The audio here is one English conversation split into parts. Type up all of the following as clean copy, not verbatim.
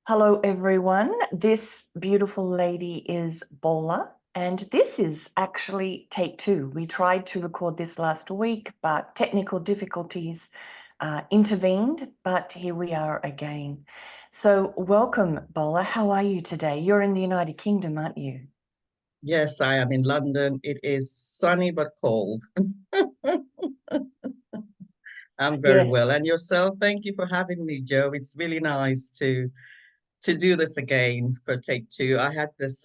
Hello, everyone. This beautiful lady is Bola, and this is actually take two. We tried to record this last week, but technical difficulties intervened, but here we are again. So, welcome, Bola. How are you today? You're in the United Kingdom, aren't you? Yes, I am in London. It is sunny but cold. I'm very Yeah. well. And yourself? Thank you for having me, Joe. It's really nice to do this again for Take Two. I had this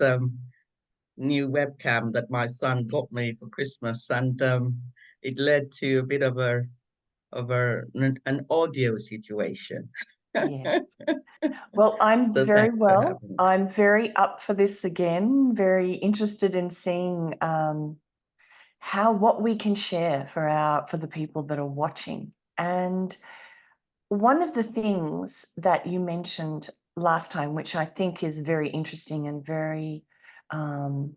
new webcam that my son got me for Christmas, and it led to a bit of an audio situation. Yes. Well, I'm So very thanks for well. having me. I'm very up for this again, very interested in seeing how what we can share for the people that are watching. And one of the things that you mentioned last time, which I think is very interesting and very um,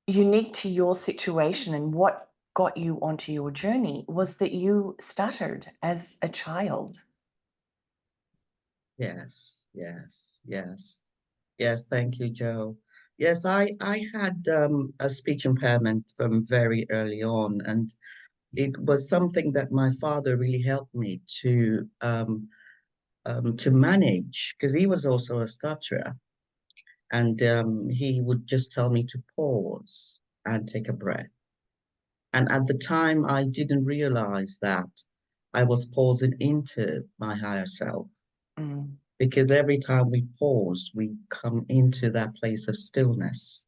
unique to your situation and what got you onto your journey, was that you stuttered as a child. Yes, yes, yes. Yes, thank you, Joe. Yes, I had a speech impairment from very early on, and it was something that my father really helped me to manage because he was also a stutterer, and he would just tell me to pause and take a breath. And at the time, I didn't realize that I was pausing into my higher self Mm, because every time we pause, we come into that place of stillness.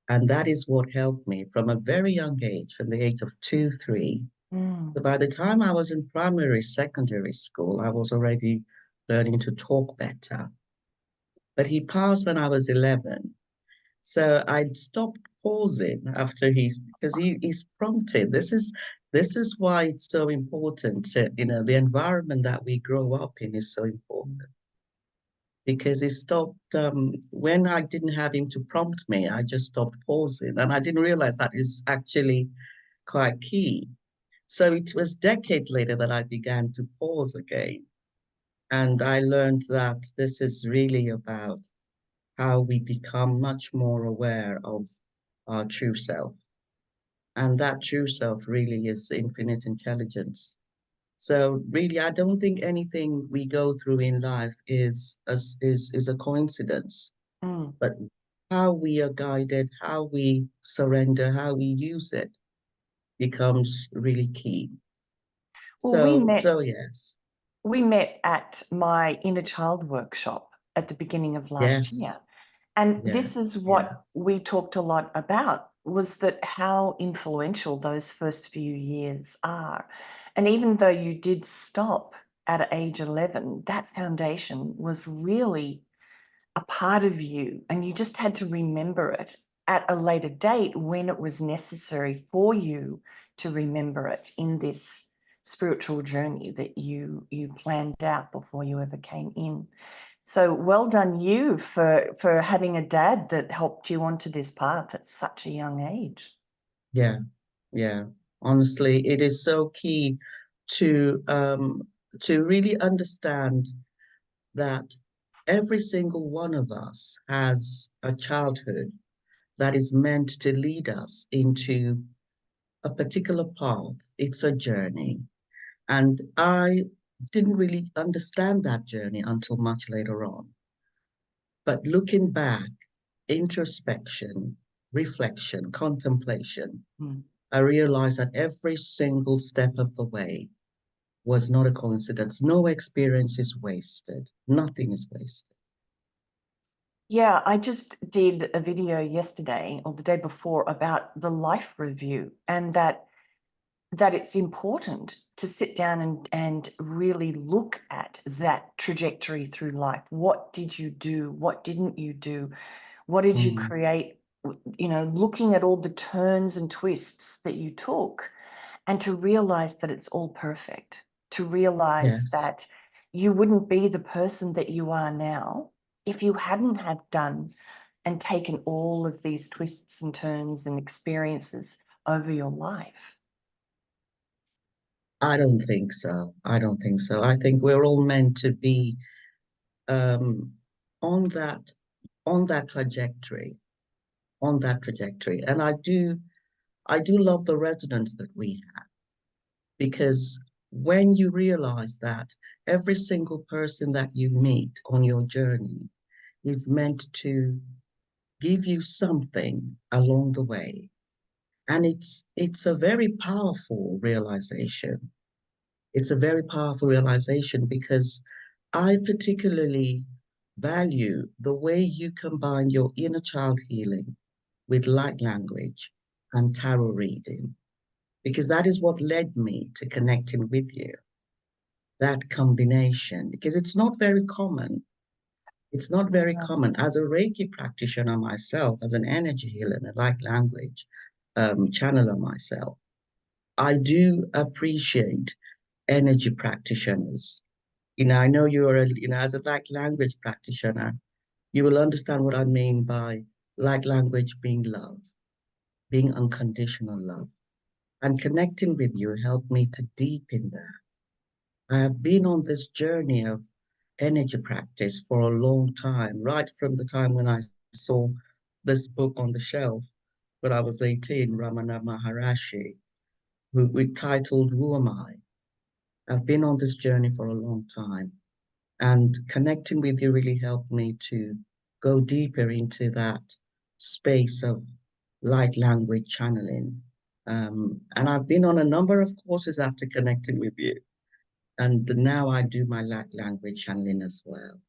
And that is what helped me from a very young age, from the age of 2, 3. mm. So by the time I was in primary, secondary school, I was already learning to talk better. But he passed when I was 11. So I stopped pausing after because he's prompted. This is why it's so important. The environment that we grow up in is so important because he stopped when I didn't have him to prompt me, I just stopped pausing. And I didn't realize that is actually quite key. So it was decades later that I began to pause again. And I learned that this is really about how we become much more aware of our true self. And that true self really is infinite intelligence. So really, I don't think anything we go through in life is a coincidence, Mm. but how we are guided, how we surrender, how we use it becomes really key. Well, we met So yes, we met at my inner child workshop at the beginning of last year. yes, And this is yes, what yes. we talked a lot about, was that how influential those first few years are. And even though you did stop at age 11, that foundation was really a part of you, and you just had to remember it at a later date when it was necessary for you to remember it in this spiritual journey that you planned out before you ever came in. So well done you for having a dad that helped you onto this path at such a young age. Yeah, yeah. Honestly, it is so key to um to really understand that every single one of us has a childhood that is meant to lead us into a particular path. It's a journey. And I didn't really understand that journey until much later on. But looking back, introspection, reflection, contemplation, Mm. I realized that every single step of the way was not a coincidence. No experience is wasted. Nothing is wasted. Yeah, I just did a video yesterday or the day before about the life review, and that it's important to sit down and really look at that trajectory through life. What did you do? What didn't you do? What did you Mm, create? Looking at all the turns and twists that you took, and to realize that it's all perfect, to realize yes. that you wouldn't be the person that you are now if you hadn't have done and taken all of these twists and turns and experiences over your life. I don't think so. I don't think so. I think we're all meant to be um, on that on that trajectory. And I do love the resonance that we have, because when you realize that every single person that you meet on your journey is meant to give you something along the way. And it's a very powerful realization. It's a very powerful realization because I particularly value the way you combine your inner child healing with light language and tarot reading, because that is what led me to connecting with you. That combination, because it's not very common. It's not very Yeah. common. As a Reiki practitioner myself, as an energy healer and a light language channeler myself, I do appreciate energy practitioners. I know as a light language practitioner, you will understand what I mean by light language being love, being unconditional love. And connecting with you helped me to deepen that. I have been on this journey of energy practice for a long time, right from the time when I saw this book on the shelf when I was 18, Ramana Maharishi, who titled Who Am I? I've been on this journey for a long time, and connecting with you really helped me to go deeper into that space of light language channeling. And I've been on a number of courses after connecting with you. And now I do my light language channeling as well.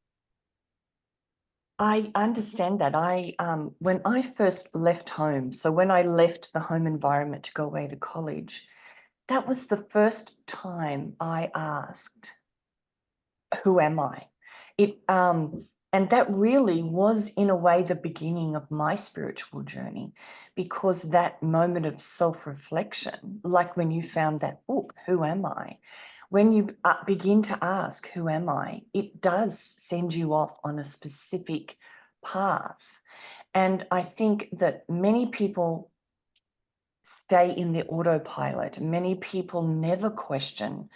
I understand that. When I first left home, so when I left the home environment to go away to college, that was the first time I asked, who am I? And that really was, in a way, the beginning of my spiritual journey, because that moment of self-reflection, like when you found that book, Who Am I? When you begin to ask, who am I? It does send you off on a specific path. And I think that many people stay in the autopilot. Many people never question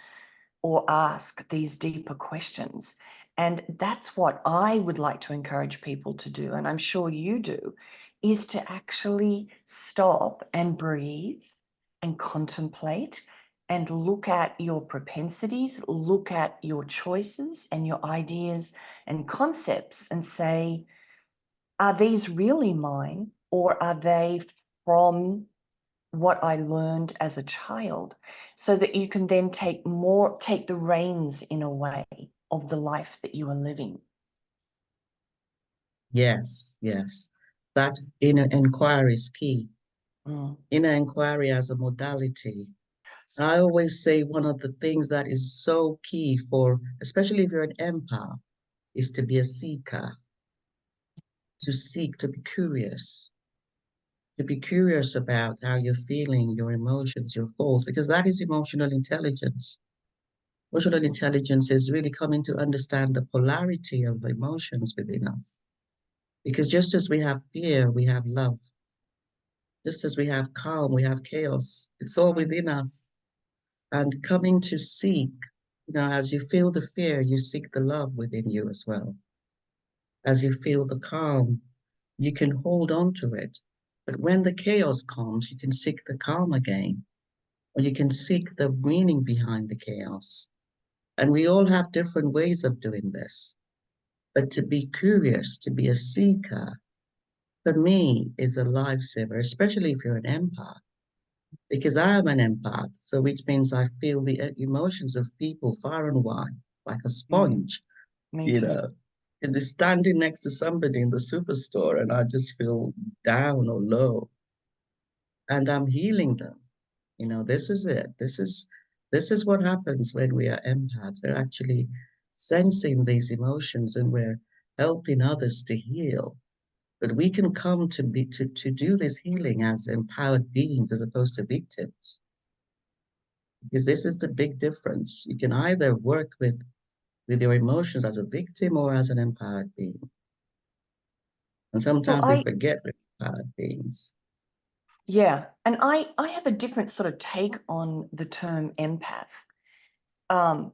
or ask these deeper questions. And that's what I would like to encourage people to do, and I'm sure you do, is to actually stop and breathe and contemplate and look at your propensities, look at your choices and your ideas and concepts and say, are these really mine, or are they from what I learned as a child, so that you can then take the reins in a way of the life that you are living. Yes, yes. That inner inquiry is key. Mm. Inner inquiry as a modality. I always say one of the things that is so key for, especially if you're an empath, is to be a seeker, to seek, to be curious about how you're feeling, your emotions, your thoughts, because that is emotional intelligence. Emotional intelligence is really coming to understand the polarity of emotions within us. Because just as we have fear, we have love. Just as we have calm, we have chaos. It's all within us. And coming to seek, as you feel the fear, you seek the love within you as well. As you feel the calm, you can hold on to it. But when the chaos comes, you can seek the calm again, or you can seek the meaning behind the chaos. And we all have different ways of doing this. But to be curious, to be a seeker, for me, is a lifesaver, especially if you're an empath, because I am an empath. So, which means I feel the emotions of people far and wide, like a Mm. sponge, Me you too. know. And just standing next to somebody in the superstore, and I just feel down or low, and I'm healing them. This is it. This is what happens when we are empaths. We're actually sensing these emotions, and we're helping others to heal. But we can come to do this healing as empowered beings as opposed to victims. Because this is the big difference. You can either work with your emotions as a victim or as an empowered being. And Well, sometimes we I forget we're empowered beings. yeah, and I have a different sort of take on the term empath. Um,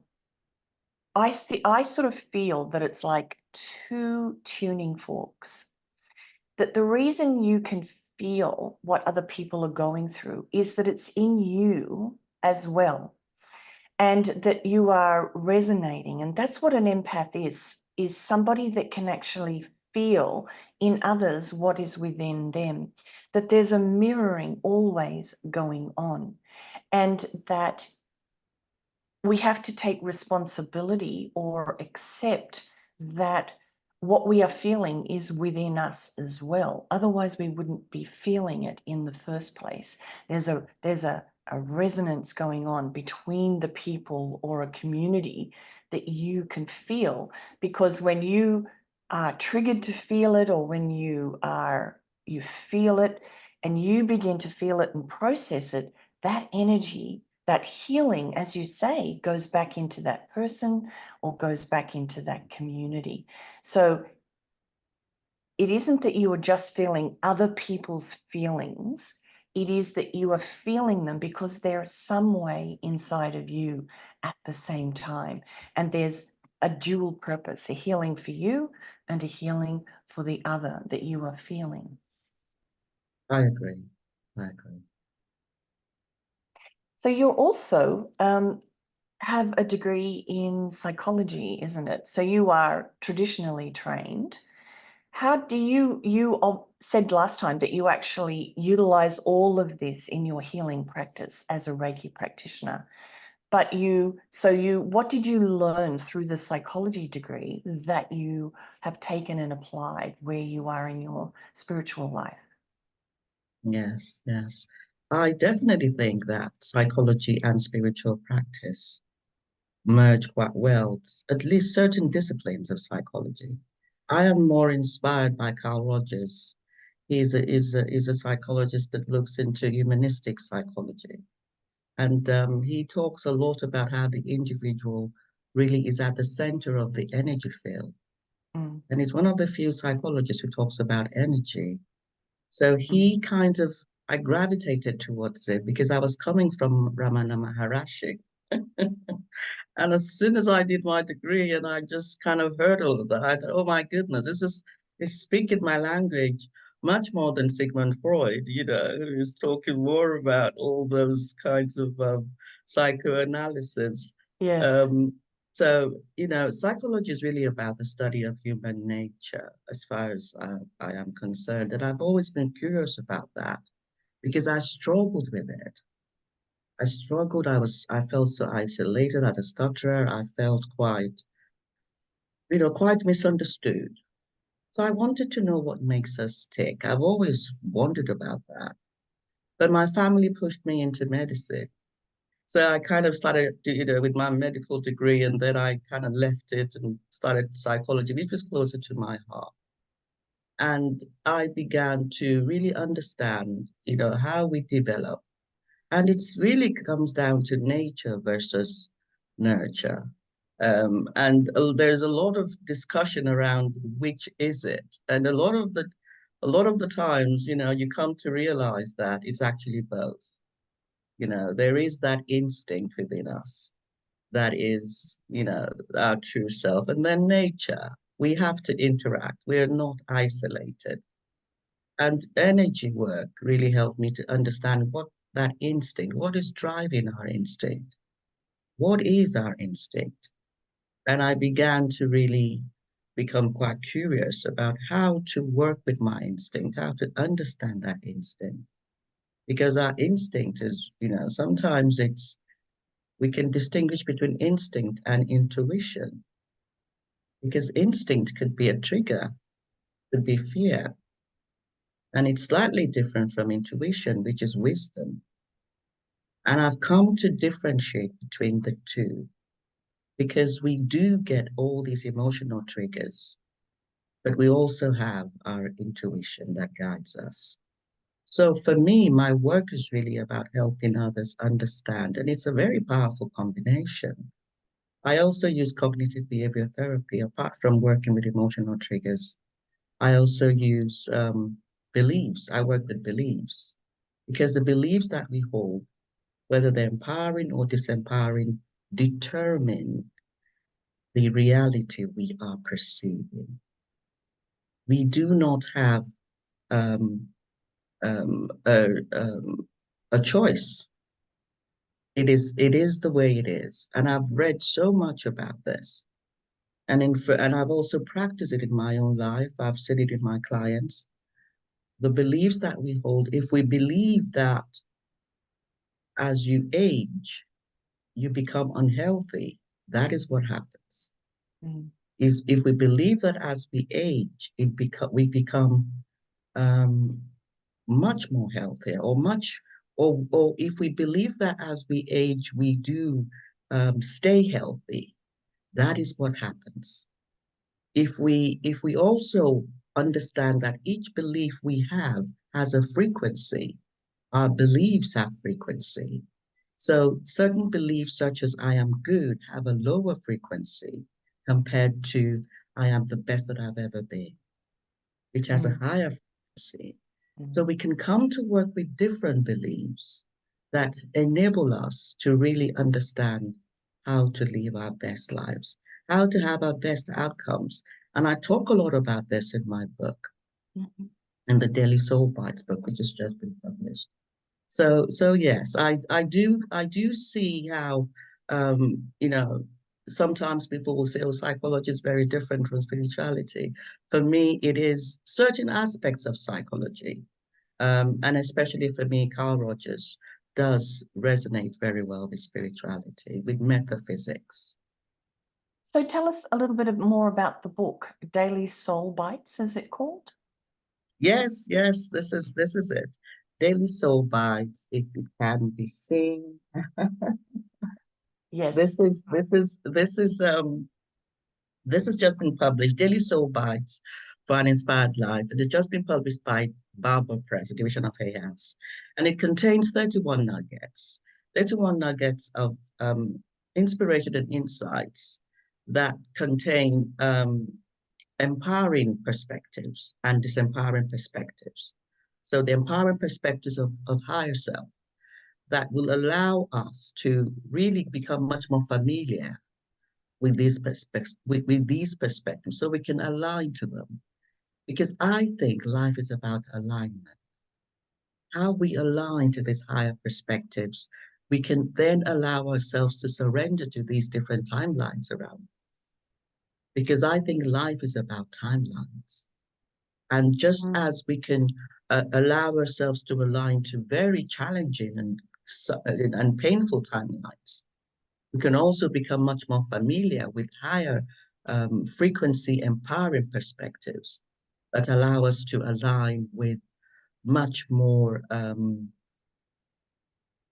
I sort of feel that it's like two tuning forks. That the reason you can feel what other people are going through is that it's in you as well, and that you are resonating. And that's what an empath is somebody that can actually feel in others what is within them, that there's a mirroring always going on, and that we have to take responsibility or accept that what we are feeling is within us as well. Otherwise, we wouldn't be feeling it in the first place. There's a resonance going on between the people or a community that you can feel, because when you are triggered to feel it, or when you feel it and you begin to feel it and process it, that energy, that healing, as you say, goes back into that person or goes back into that community. So it isn't that you are just feeling other people's feelings. It is that you are feeling them because they're some way inside of you at the same time. And there's a dual purpose, a healing for you and a healing for the other that you are feeling. I agree. I agree. So you're also have a degree in psychology, isn't it? So you are traditionally trained. How do you said last time that you actually utilize all of this in your healing practice as a Reiki practitioner. But what did you learn through the psychology degree that you have taken and applied where you are in your spiritual life? Yes, yes. I definitely think that psychology and spiritual practice merge quite well, at least certain disciplines of psychology. I am more inspired by Carl Rogers. He's a psychologist that looks into humanistic psychology. And he talks a lot about how the individual really is at the center of the energy field. Mm, And he's one of the few psychologists who talks about energy. So mm. I gravitated towards it because I was coming from Ramana Maharishi. And as soon as I did my degree and I just kind of heard all of that, I thought, oh my goodness, is speaking my language much more than Sigmund Freud, who's talking more about all those kinds of psychoanalysis. Yes. Um, Psychology is really about the study of human nature, as far as I am concerned. And I've always been curious about that because I struggled with it. I struggled. I felt so isolated as a stutterer. I felt quite misunderstood. So I wanted to know what makes us tick. I've always wondered about that. But my family pushed me into medicine. So I kind of started, with my medical degree, and then I kind of left it and started psychology, which was closer to my heart. And I began to really understand, how we develop. And it's really comes down to nature versus nurture. There's a lot of discussion around which is it. And a lot of the times, you come to realize that it's actually both. There is that instinct within us that is, our true self. And then nature. We have to interact. We're not isolated. And energy work really helped me to understand what is driving our instinct? What is our instinct? And I began to really become quite curious about how to work with my instinct, how to understand that instinct. Because our instinct is, sometimes we can distinguish between instinct and intuition. Because instinct could be a trigger, could be fear, and it's slightly different from intuition, which is wisdom. And I've come to differentiate between the two because we do get all these emotional triggers, but we also have our intuition that guides us. So for me, my work is really about helping others understand, and it's a very powerful combination. I also use cognitive behavior therapy apart from working with emotional triggers. I also use beliefs. I work with beliefs because the beliefs that we hold, whether they're empowering or disempowering, determine the reality we are perceiving. We do not have um, um, a, um, a choice. It is the way it is. And I've read so much about this. And I've also practiced it in my own life. I've seen it in my clients. The beliefs that we hold, if we believe that as you age, you become unhealthy, that is what happens. Mm, Is if we believe that as we age, we become um, much more healthier, or if we believe that as we age, we do stay healthy, that is what happens. If we also understand that each belief we have has a frequency, our beliefs have frequency. So certain beliefs such as I am good have a lower frequency compared to I am the best that I've ever been, which has a mm, higher frequency. So mm, we can come to work with different beliefs that enable us to really understand how to live our best lives, how to have our best outcomes. And I talk a lot about this in my book, mhm. in the Daily Soul Bites book, which has just been published. So yes, I do see how sometimes people will say, oh, psychology is very different from spirituality. For me, it is certain aspects of psychology, and especially for me, Carl Rogers does resonate very well with spirituality, with metaphysics. So tell us a little bit more about the book, Daily Soul Bites, is it called? Yes, yes, this is it. Daily Soul Bites, it can be seen. Yes. This has just been published, Daily Soul Bites for an Inspired Life. It has just been published by Barber Press, a division of Hay House. And it contains 31 nuggets of inspiration and insights that contain empowering perspectives and disempowering perspectives. So the empowering perspectives of higher self that will allow us to really become much more familiar with these perspectives so we can align to them. Because I think life is about alignment. How we align to these higher perspectives, we can then allow ourselves to surrender to these different timelines around. Because I think life is about timelines. And just Mm, as we can allow ourselves to align to very challenging and painful timelines, we can also become much more familiar with higher frequency empowering perspectives that allow us to align with much more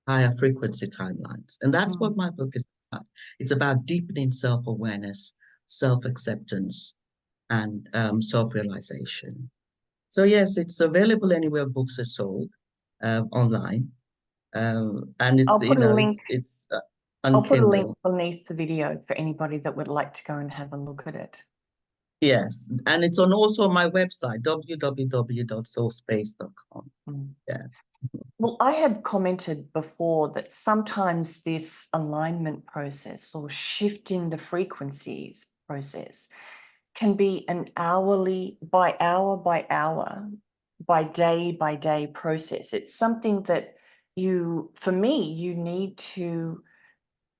higher frequency timelines. And that's mm. what my book is about. It's about deepening self awareness, self acceptance, and self realization. So, yes, it's available anywhere books are sold online. And I'll put a link. it's I'll on put a link Kindle. beneath the video for anybody that would like to go and have a look at it. Yes, and it's on also my website, www.soulspace.com. Mm. Yeah, Well, I had commented before that sometimes this alignment process or shifting the frequencies process can be an hourly, by hour, by day process. It's something that for me, you need to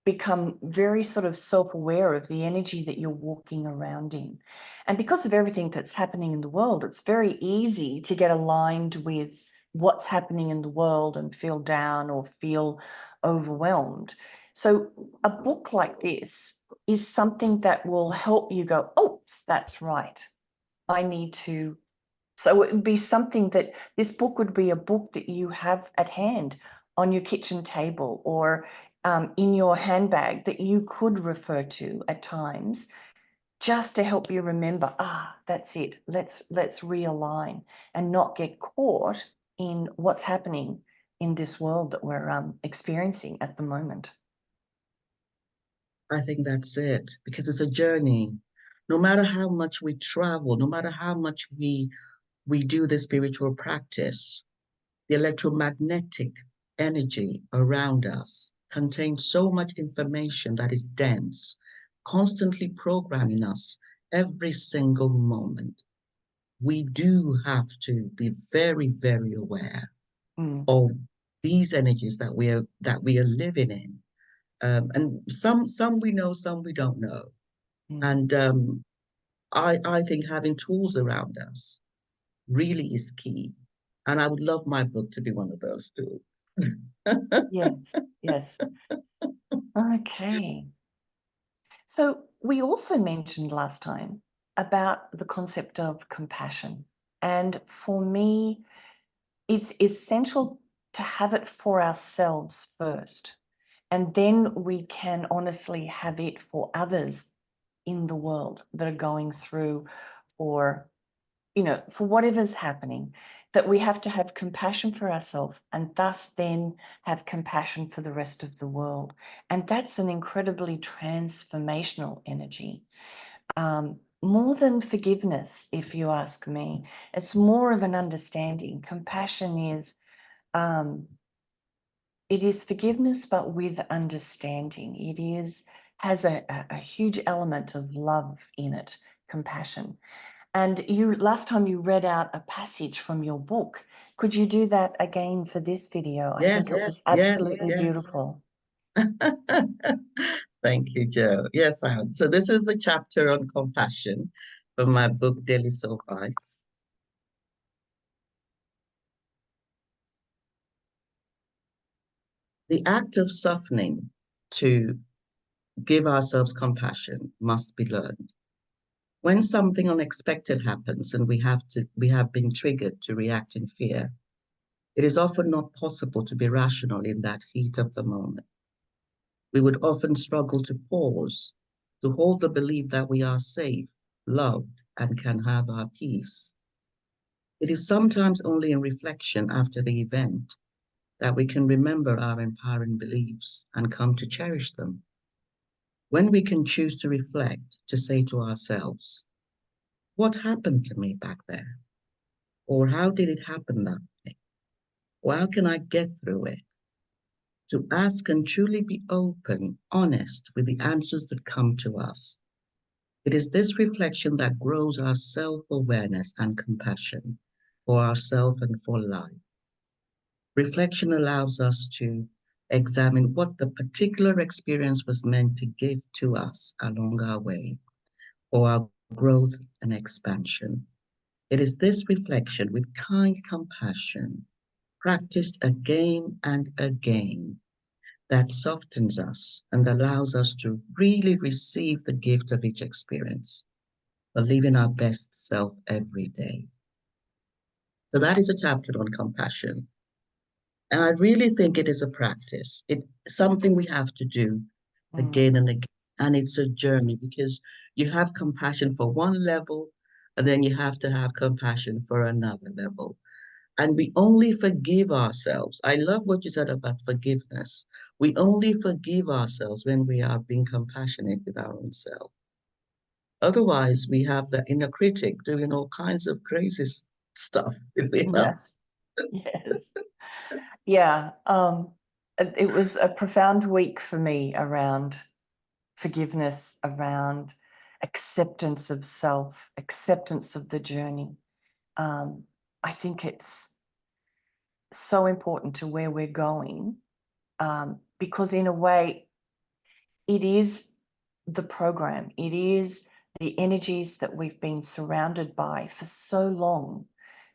become very sort of self-aware of the energy that you're walking around in. And because of everything that's happening in the world, it's very easy to get aligned with what's happening in the world and feel down or feel overwhelmed. So a book like this is something that will help you go, oh, that's right. I need to. So it would be something that this book would be a book that you have at hand on your kitchen table or in your handbag that you could refer to at times just to help you remember, that's it. Let's realign and not get caught in what's happening in this world that we're experiencing at the moment. I think that's it because it's a journey. No matter how much we travel, no matter how much we do the spiritual practice, the electromagnetic energy around us contains so much information that is dense, constantly programming us every single moment. We do have to be very, very aware Mm, of these energies that we are living in. And some we know, some we don't know. mm. And I think having tools around us really is key. And I would love my book to be one of those tools. Yes, yes. Okay. So we also mentioned last time about the concept of compassion. And for me, it's essential to have it for ourselves first. And then we can honestly have it for others in the world that are going through, or for whatever's happening, that we have to have compassion for ourselves and thus then have compassion for the rest of the world. And that's an incredibly transformational energy. More than forgiveness, if you ask me, it's more of an understanding. Compassion is, um, it is forgiveness, but with understanding. Has a huge element of love in it, compassion. And you last time you read out a passage from your book. Could you do that again for this video? I think it was Yes, yes, absolutely yes. beautiful. Thank you, Joe. Yes, I would. So this is the chapter on compassion from my book, Daily Soul Bites. The act of softening to give ourselves compassion must be learned. When something unexpected happens and we have been triggered to react in fear, it is often not possible to be rational in that heat of the moment. We would often struggle to pause, to hold the belief that we are safe, loved, and can have our peace. It is sometimes only in reflection after the event that we can remember our empowering beliefs and come to cherish them. When we can choose to reflect, to say to ourselves, what happened to me back there? Or how did it happen that way? Or how can I get through it? To ask and truly be open, honest with the answers that come to us. It is this reflection that grows our self awareness and compassion for ourselves and for life. Reflection allows us to examine what the particular experience was meant to give to us along our way for our growth and expansion. It is this reflection with kind compassion, practiced again and again, that softens us and allows us to really receive the gift of each experience, believing our best self every day. So that is a chapter on compassion. And I really think it is a practice. It's something we have to do Mm, again and again. And it's a journey because you have compassion for one level, and then you have to have compassion for another level. And we only forgive ourselves. I love what you said about forgiveness. We only forgive ourselves when we are being compassionate with our own self. Otherwise, we have the inner critic doing all kinds of crazy stuff within yeah, us. yes. Yeah. It was a profound week for me around forgiveness, around acceptance of self, acceptance of the journey. Um, I think it's so important to where we're going, because in a way, it is the program, it is the energies that we've been surrounded by for so long,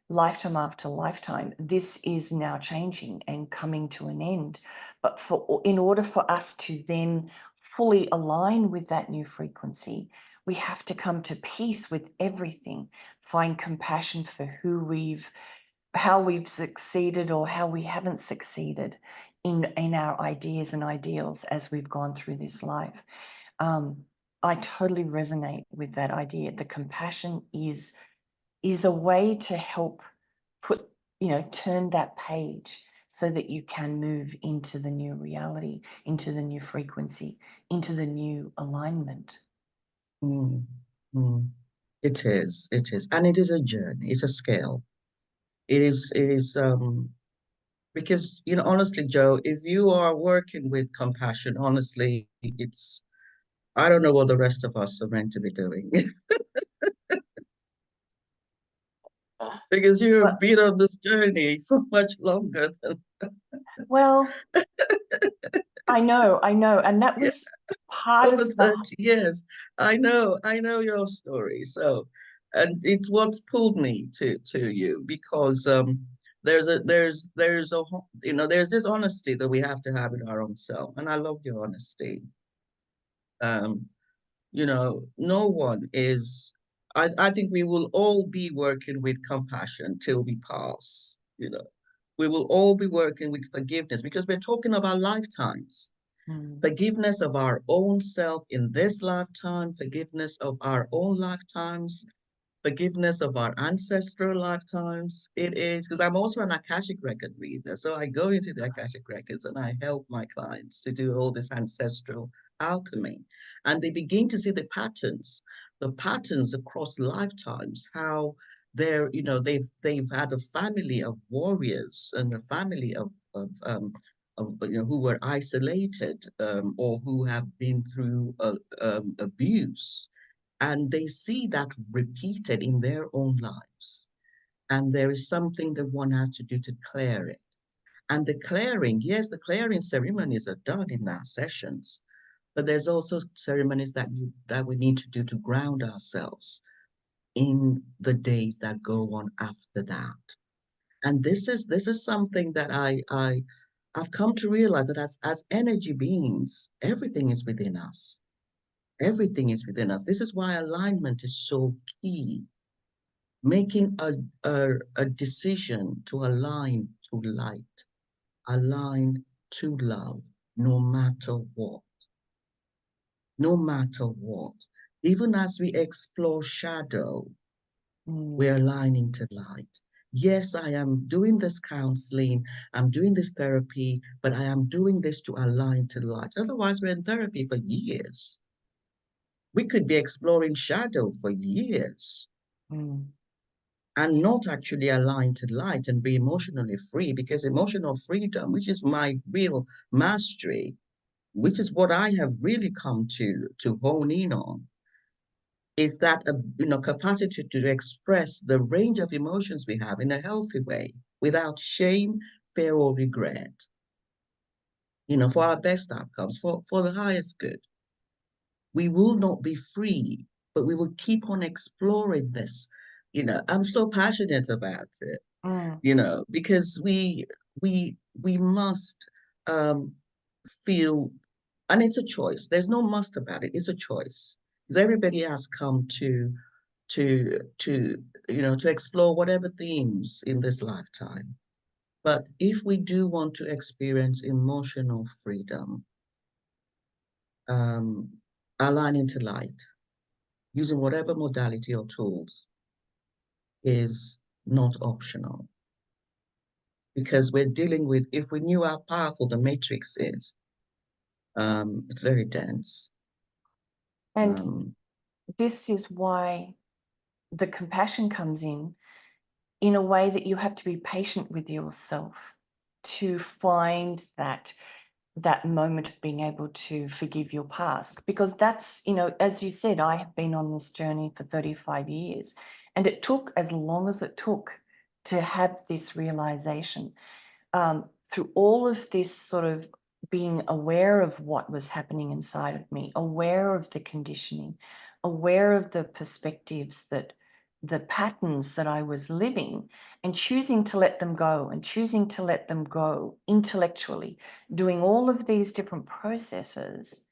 lifetime after lifetime. This is now changing and coming to an end. But in order for us to then fully align with that new frequency, we have to come to peace with everything, find compassion for how we've succeeded or how we haven't succeeded in our ideas and ideals as we've gone through this life. Um, I totally resonate with that idea. The compassion is a way to help put, turn that page so that you can move into the new reality, into the new frequency, into the new alignment. Mm, mm. It is, and it is a journey. It's a scale. It is because honestly, Joe, if you are working with compassion, honestly, I don't know what the rest of us are meant to be doing because you have Well, been on this journey for much longer than well, I know, and that yeah, was part over of the 30 years. I know your story. So, and it's what's pulled me to you because there's a there's this honesty that we have to have in our own self, and I love your honesty. Um, no one is, I think we will all be working with compassion till we pass, we will all be working with forgiveness because we're talking about lifetimes. mm, Forgiveness of our own self in this lifetime, forgiveness of our own lifetimes, forgiveness of our ancestral lifetimes. It is because I'm also an Akashic record reader. So I go into the Akashic records and I help my clients to do all this ancestral alchemy. And they begin to see the patterns across lifetimes, how they've had a family of warriors and a family of who were isolated or who have been through abuse, and they see that repeated in their own lives. And there is something that one has to do to clear it. And the clearing, yes, the clearing ceremonies are done in our sessions, but there's also ceremonies that we need to do to ground ourselves in the days that go on after that. And this is something that I've come to realize that as energy beings, everything is within us. Everything is within us. This is why alignment is so key. Making a decision to align to light, align to love, no matter what, no matter what. Even as we explore shadow, we're mm, aligning to light. Yes, I am doing this counseling, I'm doing this therapy, but I am doing this to align to light. Otherwise, we're in therapy for years. We could be exploring shadow for years mm, and not actually aligned to light and be emotionally free, because emotional freedom, which is my real mastery, which is what I have really come to hone in on, is that capacity to express the range of emotions we have in a healthy way without shame, fear, or regret, for our best outcomes, for the highest good. We will not be free, but we will keep on exploring this. I'm so passionate about it, mm, because we must um, feel, and it's a choice. There's no must about it. It's a choice because everybody has come to explore whatever themes in this lifetime. But if we do want to experience emotional freedom, um, aligning to light, using whatever modality or tools is not optional because we're dealing with, if we knew how powerful the matrix is, it's very dense. and Um, this is why the compassion comes in a way that you have to be patient with yourself to find that moment of being able to forgive your past, because that's, as you said, I have been on this journey for 35 years, and it took as long as it took to have this realization, through all of this sort of being aware of what was happening inside of me, aware of the conditioning, aware of the perspectives, that the patterns that I was living, and choosing to let them go, and choosing to let them go intellectually, doing all of these different processes.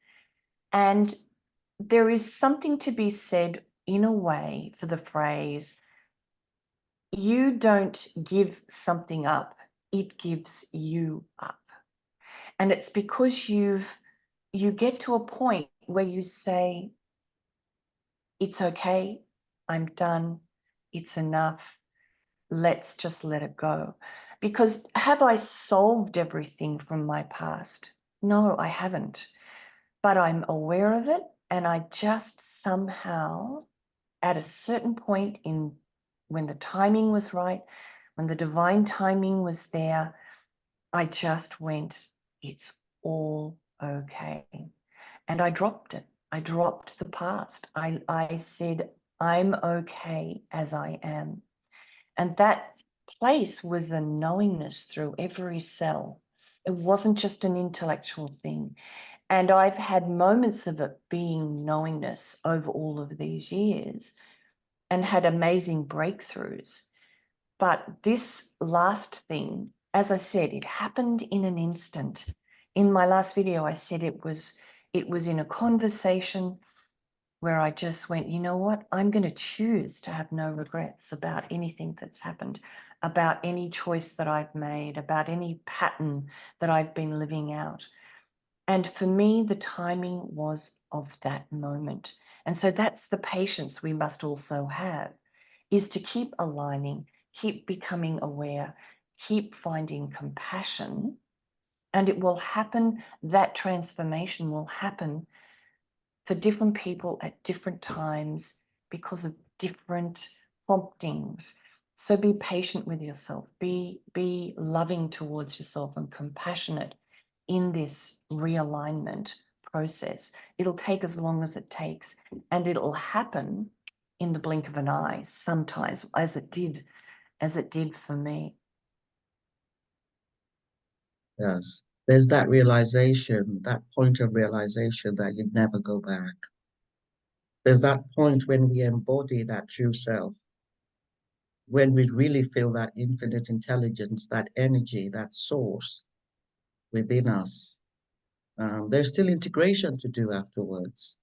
And there is something to be said, in a way, for the phrase, you don't give something up, it gives you up. And it's because you get to a point where you say, it's okay, I'm done, it's enough, let's just let it go. Because have I solved everything from my past? No, I haven't. But I'm aware of it, and I just somehow, at a certain point in when the timing was right, when the divine timing was there, I just went, it's all okay. And I dropped it. I dropped the past. I said, I'm okay as I am. And that place was a knowingness through every cell. It wasn't just an intellectual thing. And I've had moments of it being knowingness over all of these years and had amazing breakthroughs. But this last thing, as I said, it happened in an instant. In my last video, I said it was in a conversation where I just went, you know what? I'm going to choose to have no regrets about anything that's happened, about any choice that I've made, about any pattern that I've been living out. And for me, the timing was of that moment. And so that's the patience we must also have, is to keep aligning, keep becoming aware, keep finding compassion, and it will happen. That transformation will happen for different people at different times because of different promptings. So be patient with yourself, be loving towards yourself and compassionate in this realignment process. It'll take as long as it takes, and it'll happen in the blink of an eye sometimes, as it did for me. Yes. There's that realization, that point of realization that you'd never go back. There's that point when we embody that true self, when we really feel that infinite intelligence, that energy, that source within us. There's still integration to do afterwards.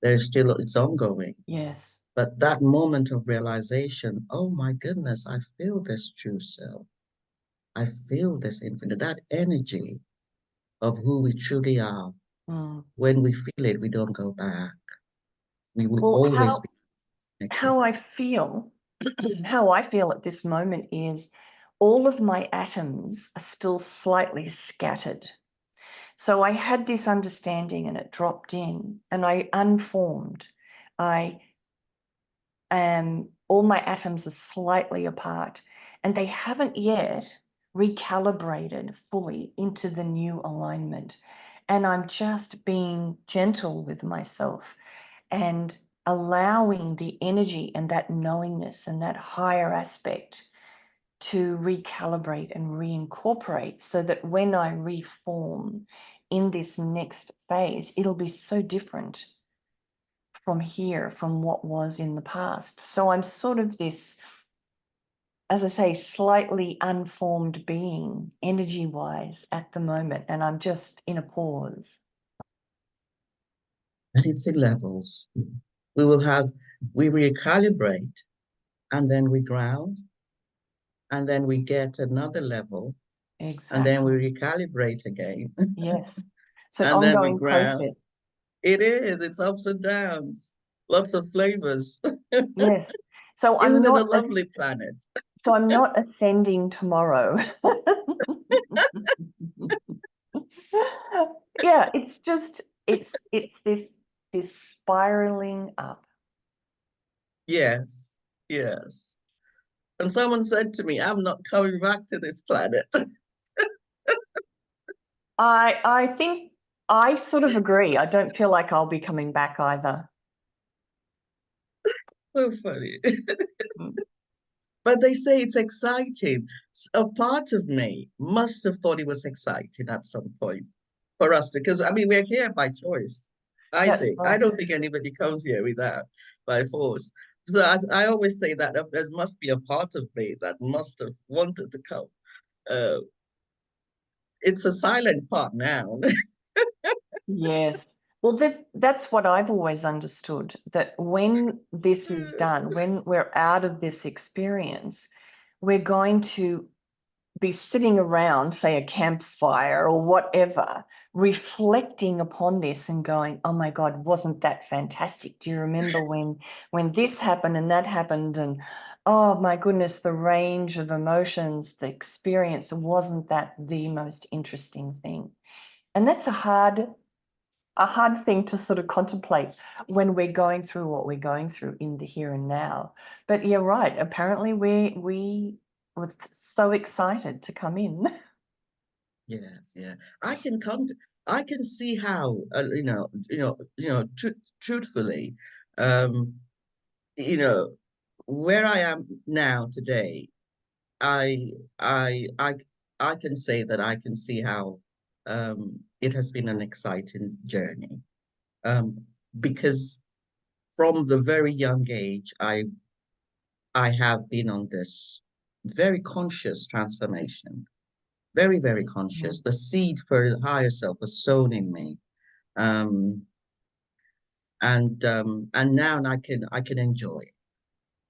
There's still, it's ongoing. Yes. But that moment of realization, oh my goodness, I feel this true self. I feel this infinite, that energy of who we truly are. Mm. When we feel it, we don't go back. We will Well, always be connected. how I feel, how I feel at this moment is all of my atoms are still slightly scattered. So I had this understanding and it dropped in and I unformed. I am, all my atoms are slightly apart and they haven't yet recalibrated fully into the new alignment. And I'm just being gentle with myself and allowing the energy and that knowingness and that higher aspect to recalibrate and reincorporate so that when I reform in this next phase, it'll be so different from here, from what was in the past. So I'm sort of this, as I say, slightly unformed being energy wise at the moment, and I'm just in a pause. And it's in levels. We will have, we recalibrate and then we ground and then we get another level and then we Exactly. recalibrate again Yes. It's an and then we ongoing ground. process. It is, it's ups and downs, lots of flavors. Yes. So I'm Isn't it a not lovely planet? so I'm not ascending tomorrow. Yeah, it's just it's this spiraling up. Yes, yes. And someone said to me, I'm not coming back to this planet. I think I sort of agree. I don't feel like I'll be coming back either. So funny. Mm. But they say it's exciting. A part of me must have thought it was exciting at some point for us to, because I mean, we're here by choice. I That's think. I right. don't think anybody comes here with that by force. So I always say that there must be a part of me that must have wanted to come. Uh, it's a silent part now. Yes. Well, that's what I've always understood, that when this is done, when we're out of this experience, we're going to be sitting around, say, a campfire or whatever, reflecting upon this and going, "Oh my God, wasn't that fantastic? Do you remember when this happened and that happened?" And oh my goodness, the range of emotions, the experience, wasn't that the most interesting thing? And that's a hard thing to sort of contemplate when we're going through what we're going through in the here and now. But you're right. Apparently, we were so excited to come in. Yes, yeah. I can come to, I can see how, truthfully, um, you know, where I am now today, I, I, I, I can say that I can see how, it has been an exciting journey. Um, because from the very young age, I have been on this very conscious transformation, very, very conscious. Mhm. The seed for the higher self was sown in me. Um, and now I can enjoy it.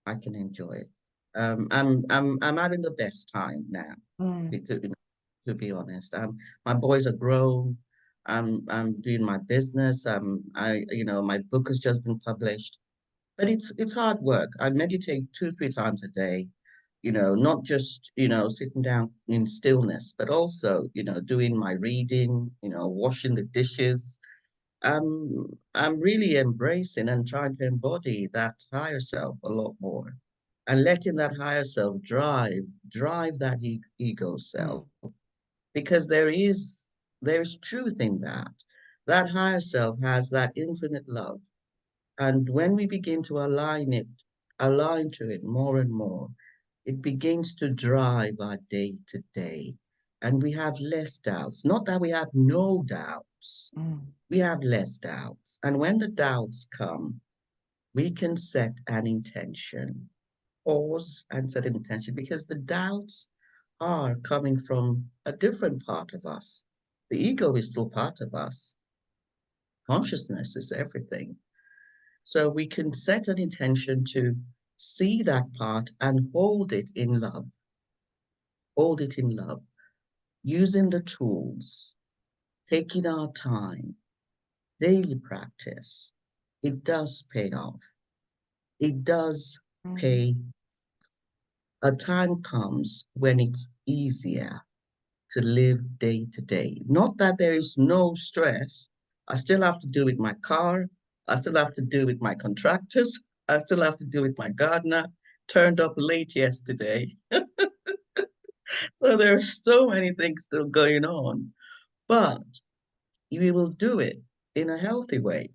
I can enjoy it. I'm having the best time now, Mm, to, to be honest. My boys are grown. I'm doing my business. My book has just been published. But it's hard work. I meditate 2, 3 times a day, not just, sitting down in stillness, but also, doing my reading, washing the dishes. I'm really embracing and trying to embody that higher self a lot more and letting that higher self drive that ego self, mm, because there's truth in that. That higher self has that infinite love, and when we begin to align to it more and more, it begins to drive our day to day. And we have less doubts. Not that we have no doubts, mm, we have less doubts. And when the doubts come, we can set an intention, pause and set an intention, because the doubts are coming from a different part of us. The ego is still part of us. Consciousness is everything. So we can set an intention to see that part and hold it in love, using the tools, taking our time, daily practice. It does pay off. It does mm, pay. A time comes when it's easier to live day to day. Not that there is no stress. I still have to do with my car. I still have to do with my contractors. I still have to do with my gardener. Turned up late yesterday. So there are so many things still going on. But we will do it in a healthy way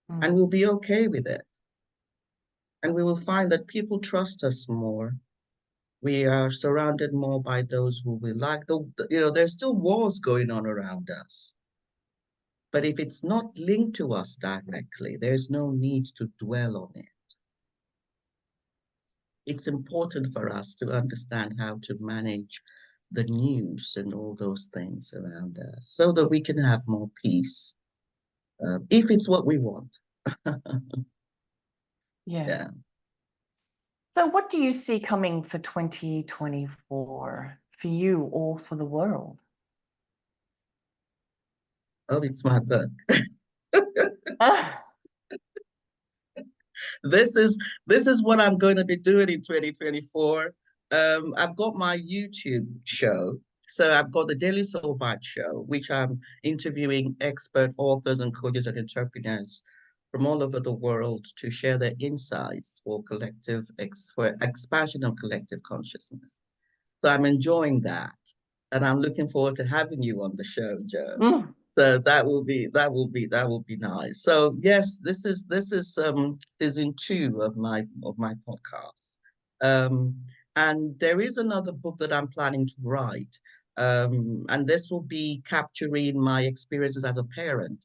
and mm. we'll be okay with it. And we will find that people trust us more. We are surrounded more by those who we like. There's still wars going on around us. But if it's not linked to us directly, there's no need to dwell on it. It's important for us to understand how to manage the news and all those things around us so that we can have more peace, if it's what we want. Yeah. Yeah. So, what do you see coming for 2024 for you or for the world? Oh, it's my book. Ah, this is this is what I'm going to be doing in 2024. I've got my YouTube show. So I've got the Daily Soul Bite show, which I'm interviewing expert authors and coaches and entrepreneurs from all over the world to share their insights for expansion of collective consciousness. So I'm enjoying that. And I'm looking forward to having you on the show, Joe. mm, So that will be nice. So yes, this is season 2 of my podcast. Um, and there is another book that I'm planning to write. And this will be capturing my experiences as a parent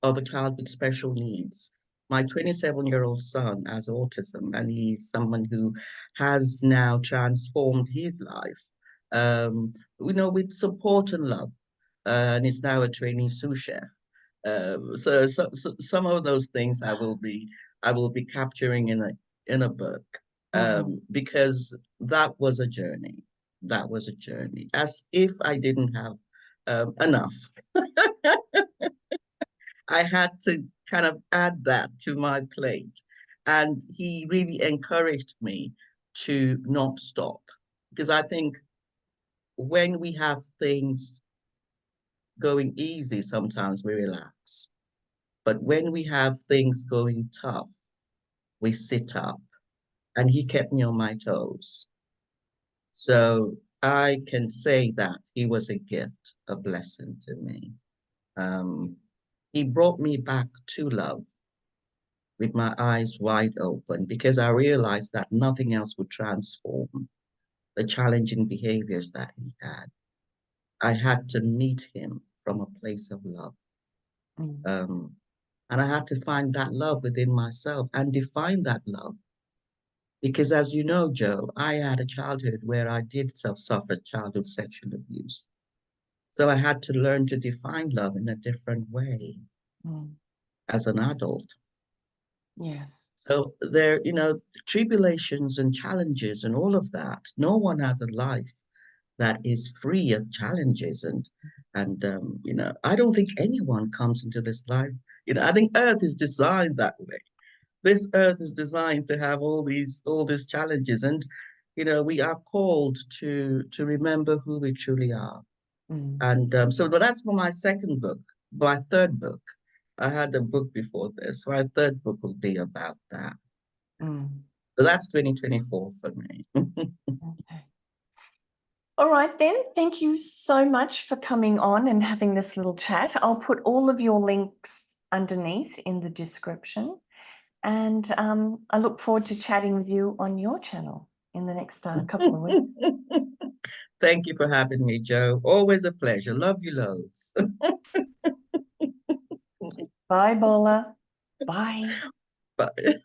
of a child with special needs. My 27-year-old son has autism, and he's someone who has now transformed his life, with support and love. And is now a trainee sous chef. So some of those things I will be capturing in a book, mhm. because that was a journey. That was a journey. As if I didn't have enough. I had to kind of add that to my plate. And he really encouraged me to not stop. Because I think when we have things going easy, sometimes we relax. But when we have things going tough, we sit up. And he kept me on my toes. So I can say that he was a gift, a blessing to me. Um, he brought me back to love with my eyes wide open because I realized that nothing else would transform the challenging behaviors that he had. I had to meet him from a place of love. mm, Um, and I had to find that love within myself and define that love. Because as you know, Joe, I had a childhood where I did suffer childhood sexual abuse. So I had to learn to define love in a different way mm. as an adult. Yes. So there, tribulations and challenges and all of that. No one has a life that is free of challenges and I don't think anyone comes into this life. I think Earth is designed that way. This Earth is designed to have all these challenges, and we are called to remember who we truly are. Mm, And so, but that's for my second book. My third book, I had a book before this. My third book will be about that. mm. So that's 2024 for me. Okay. All right, then. Thank you so much for coming on and having this little chat. I'll put all of your links underneath in the description. And I look forward to chatting with you on your channel in the next couple of weeks. Thank you for having me, Joe. Always a pleasure. Love you loads. Bye, Bola. Bye. Bye.